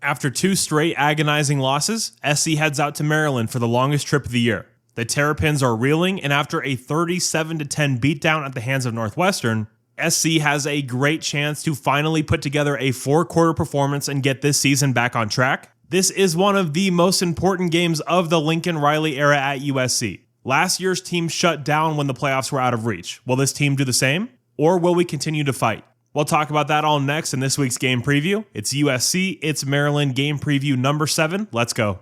After 2 straight agonizing losses, SC heads out to Maryland for the longest trip of the year. The Terrapins are reeling, and after a 37-10 beatdown at the hands of Northwestern, SC has a great chance to finally put together a 4-quarter performance and get this season back on track. This is one of the most important games of the Lincoln Riley era at USC. Last year's team shut down when the playoffs were out of reach. Will this team do the same? Or will we continue to fight? We'll talk about that all next in this week's game preview. It's USC, it's Maryland game preview number 7. Let's go.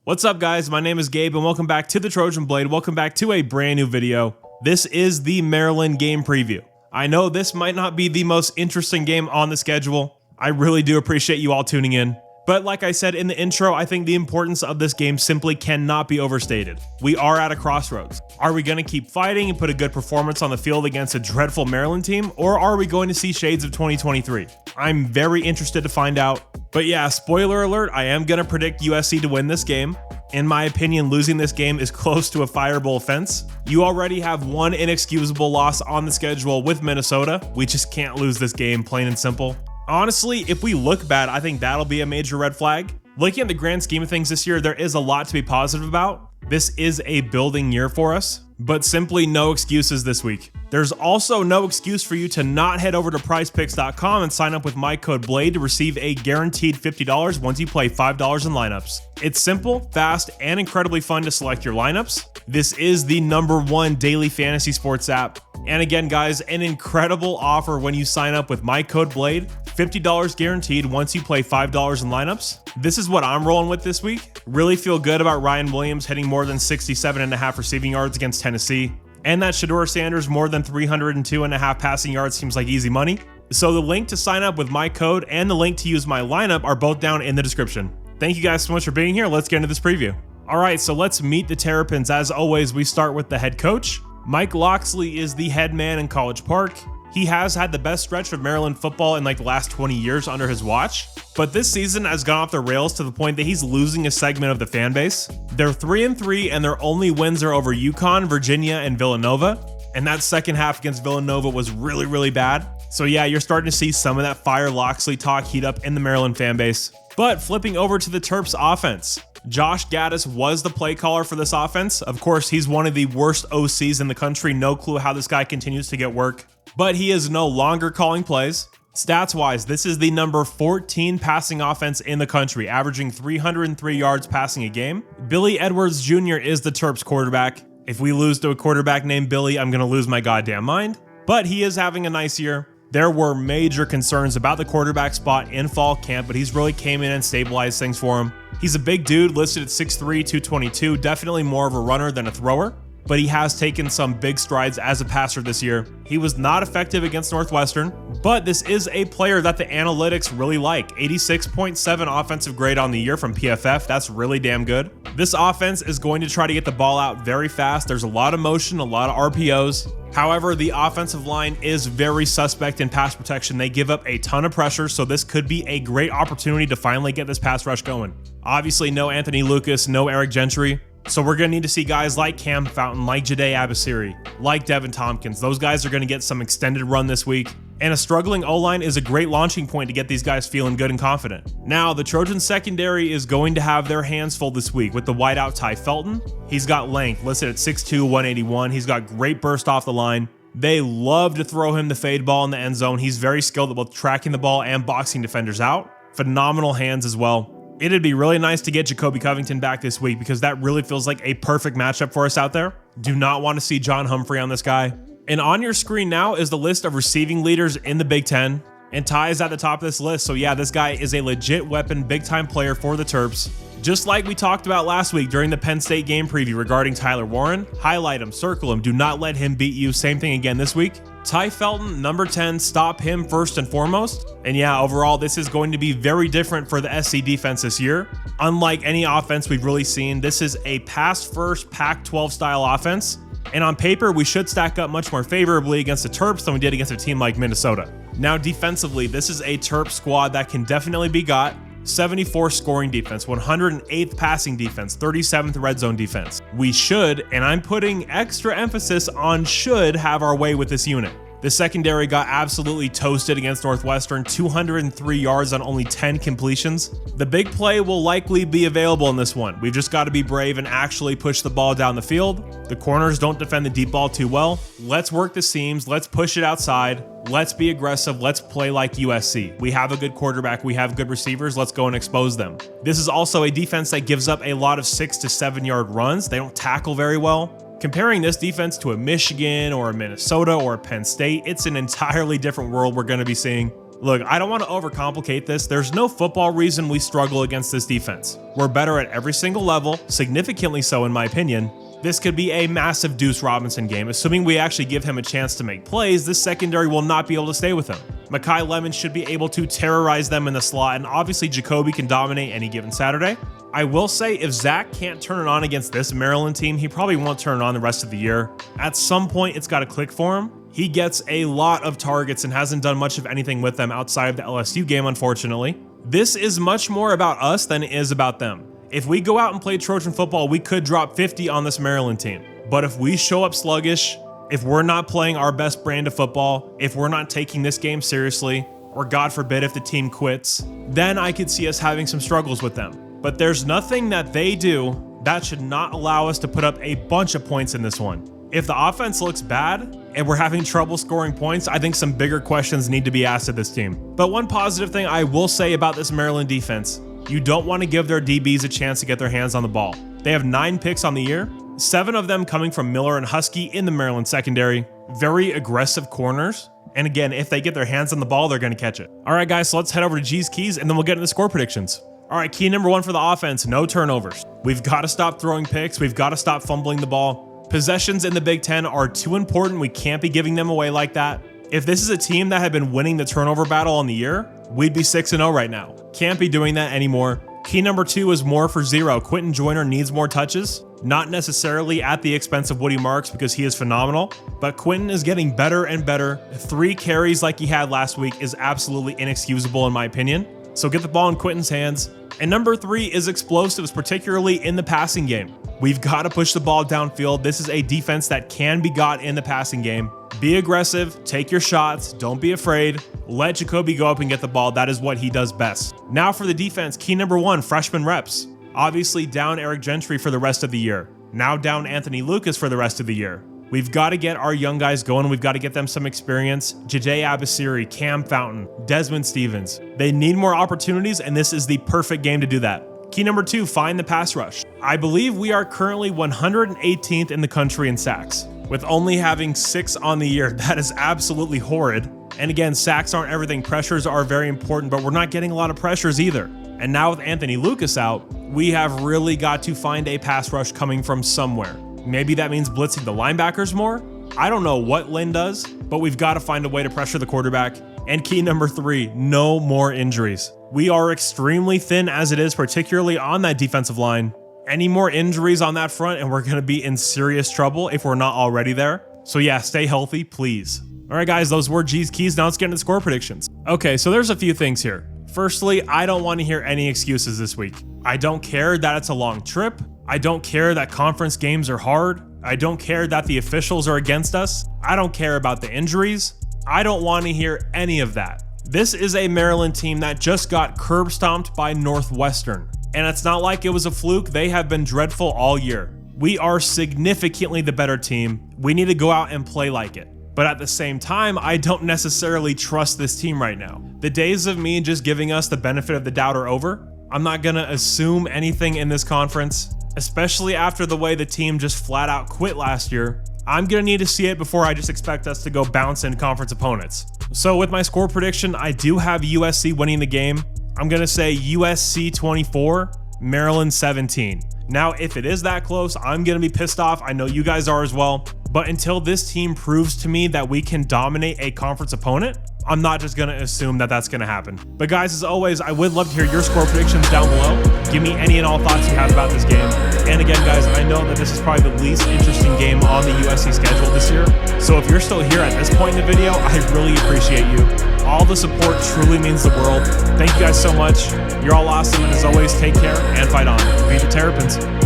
What's up, guys? My name is Gabe and welcome back to the Trojan Blade. Welcome back to a brand new video. This is the Maryland game preview. I know this might not be the most interesting game on the schedule. I really do appreciate you all tuning in. But like I said in the intro, I think the importance of this game simply cannot be overstated. We are at a crossroads. Are we going to keep fighting and put a good performance on the field against a dreadful Maryland team, or are we going to see shades of 2023? I'm very interested to find out. But yeah, spoiler alert, I am going to predict USC to win this game. In my opinion, losing this game is close to a fireable offense. You already have one inexcusable loss on the schedule with Minnesota. We just can't lose this game, plain and simple. Honestly, if we look bad, I think that'll be a major red flag. Looking at the grand scheme of things this year, there is a lot to be positive about. This is a building year for us, but simply no excuses this week. There's also no excuse for you to not head over to PrizePicks.com and sign up with my code BLADE to receive a guaranteed $50 once you play $5 in lineups. It's simple, fast, and incredibly fun to select your lineups. This is the #1 daily fantasy sports app. And again, guys, an incredible offer when you sign up with my code BLADE. $50 guaranteed once you play $5 in lineups. This is what I'm rolling with this week. Really feel good about Ryan Williams hitting more than 67.5 receiving yards against Tennessee. And that Shedeur Sanders more than 302.5 passing yards seems like easy money. So the link to sign up with my code and the link to use my lineup are both down in the description. Thank you guys so much for being here. Let's get into this preview. All right, so let's meet the Terrapins. As always, we start with the head coach. Mike Locksley is the head man in College Park. He has had the best stretch of Maryland football in like the last 20 years under his watch, but this season has gone off the rails to the point that he's losing a segment of the fan base. They're 3-3 and their only wins are over UConn, Virginia, and Villanova, and that second half against Villanova was really bad. So yeah, you're starting to see some of that fire Locksley talk heat up in the Maryland fan base. But flipping over to the Terps offense, Josh Gaddis was the play caller for this offense. Of course, he's one of the worst OCs in the country. No clue how this guy continues to get work. But he is no longer calling plays. Stats-wise, this is the number 14 passing offense in the country, averaging 303 yards passing a game. Billy Edwards Jr. is the Terps quarterback. If we lose to a quarterback named Billy, I'm going to lose my goddamn mind. But he is having a nice year. There were major concerns about the quarterback spot in fall camp, but he's really came in and stabilized things for him. He's a big dude, listed at 6'3", 222, definitely more of a runner than a thrower, but he has taken some big strides as a passer this year. He was not effective against Northwestern, but this is a player that the analytics really like. 86.7 offensive grade on the year from PFF. That's really damn good. This offense is going to try to get the ball out very fast. There's a lot of motion, a lot of RPOs. However, the offensive line is very suspect in pass protection. They give up a ton of pressure, so this could be a great opportunity to finally get this pass rush going. Obviously, no Anthony Lucas, no Eric Gentry. So we're going to need to see guys like Cam Fountain, like Jahdae Abasiri, like Devin Tompkins. Those guys are going to get some extended run this week. And a struggling O-line is a great launching point to get these guys feeling good and confident. Now, the Trojan secondary is going to have their hands full this week with the wideout Ty Felton. He's got length, listed at 6'2", 181. He's got great burst off the line. They love to throw him the fade ball in the end zone. He's very skilled at both tracking the ball and boxing defenders out. Phenomenal hands as well. It'd be really nice to get Jacoby Covington back this week because that really feels like a perfect matchup for us out there. Do not want to see John Humphrey on this guy. And on your screen now is the list of receiving leaders in the Big Ten. And Ty is at the top of this list. So yeah, this guy is a legit weapon, big time player for the Terps. Just like we talked about last week during the Penn State game preview regarding Tyler Warren, highlight him, circle him, do not let him beat you. Same thing again this week. Ty Felton, number 10, stop him first and foremost. And yeah, overall, this is going to be very different for the SC defense this year. Unlike any offense we've really seen, this is a pass-first Pac-12 style offense. And on paper, we should stack up much more favorably against the Terps than we did against a team like Minnesota. Now, defensively, this is a Terp squad that can definitely be got. 74 scoring defense, 108th passing defense, 37th red zone defense. We should, and I'm putting extra emphasis on should, have our way with this unit. The secondary got absolutely toasted against Northwestern, 203 yards on only 10 completions. The big play will likely be available in this one. We've just got to be brave and actually push the ball down the field. The corners don't defend the deep ball too well. Let's work the seams. Let's push it outside. Let's be aggressive. Let's play like USC. We have a good quarterback. We have good receivers. Let's go and expose them. This is also a defense that gives up a lot of 6 to 7 yard runs. They don't tackle very well. Comparing this defense to a Michigan or a Minnesota or a Penn State, it's an entirely different world we're going to be seeing. Look, I don't want to overcomplicate this. There's no football reason we struggle against this defense. We're better at every single level, significantly so in my opinion. This could be a massive Deuce Robinson game. Assuming we actually give him a chance to make plays, this secondary will not be able to stay with him. Mekhi Lemon should be able to terrorize them in the slot, and obviously Jacoby can dominate any given Saturday. I will say if Zach can't turn it on against this Maryland team, he probably won't turn it on the rest of the year. At some point, it's got to click for him. He gets a lot of targets and hasn't done much of anything with them outside of the LSU game, unfortunately. This is much more about us than it is about them. If we go out and play Trojan football, we could drop 50 on this Maryland team. But if we show up sluggish, if we're not playing our best brand of football, if we're not taking this game seriously, or God forbid if the team quits, then I could see us having some struggles with them. But there's nothing that they do that should not allow us to put up a bunch of points in this one. If the offense looks bad and we're having trouble scoring points, I think some bigger questions need to be asked of this team. But one positive thing I will say about this Maryland defense, you don't want to give their DBs a chance to get their hands on the ball. They have 9 picks on the year, 7 of them coming from Miller and Husky in the Maryland secondary. Very aggressive corners. And again, if they get their hands on the ball, they're going to catch it. All right, guys, so let's head over to G's Keys and then we'll get into the score predictions. All right, key number 1 for the offense, no turnovers. We've got to stop throwing picks. We've got to stop fumbling the ball. Possessions in the Big Ten are too important. We can't be giving them away like that. If this is a team that had been winning the turnover battle on the year, we'd be 6-0 right now. Can't be doing that anymore. Key number 2 is more for 0. Quentin Joyner needs more touches, not necessarily at the expense of Woody Marks because he is phenomenal, but Quentin is getting better and better. 3 carries like he had last week is absolutely inexcusable in my opinion. So get the ball in Quentin's hands. And number 3 is explosives, particularly in the passing game. We've got to push the ball downfield. This is a defense that can be got in the passing game. Be aggressive, take your shots, don't be afraid. Let Jacoby go up and get the ball. That is what he does best. Now for the defense, key number 1, freshman reps. Obviously down Eric Gentry for the rest of the year. Now down Anthony Lucas for the rest of the year. We've got to get our young guys going. We've got to get them some experience. Jajay Abasiri, Cam Fountain, Desmond Stevens. They need more opportunities, and this is the perfect game to do that. Key number 2, find the pass rush. I believe we are currently 118th in the country in sacks, with only having 6 on the year. That is absolutely horrid. And again, sacks aren't everything. Pressures are very important, but we're not getting a lot of pressures either. And now with Anthony Lucas out, we have really got to find a pass rush coming from somewhere. Maybe that means blitzing the linebackers more. I don't know what Lynn does, but we've got to find a way to pressure the quarterback. And key number 3, no more injuries. We are extremely thin as it is, particularly on that defensive line. Any more injuries on that front and we're going to be in serious trouble if we're not already there. So yeah, stay healthy, please. All right, guys, those were G's Keys. Now let's get into score predictions. Okay, so there's a few things here. Firstly, I don't want to hear any excuses this week. I don't care that it's a long trip. I don't care that conference games are hard. I don't care that the officials are against us. I don't care about the injuries. I don't want to hear any of that. This is a Maryland team that just got curb stomped by Northwestern. And it's not like it was a fluke. They have been dreadful all year. We are significantly the better team. We need to go out and play like it. But at the same time, I don't necessarily trust this team right now. The days of me just giving us the benefit of the doubt are over. I'm not going to assume anything in this conference, especially after the way the team just flat out quit last year. I'm going to need to see it before I just expect us to go bounce in conference opponents. So with my score prediction, I do have USC winning the game. I'm going to say USC 24, Maryland 17. Now, if it is that close, I'm going to be pissed off. I know you guys are as well. But until this team proves to me that we can dominate a conference opponent, I'm not just gonna assume that that's gonna happen. But guys, as always, I would love to hear your score predictions down below. Give me any and all thoughts you have about this game. And again, guys, I know that this is probably the least interesting game on the USC schedule this year. So if you're still here at this point in the video, I really appreciate you. All the support truly means the world. Thank you guys so much. You're all awesome, and as always, take care and fight on. Beat the Terrapins.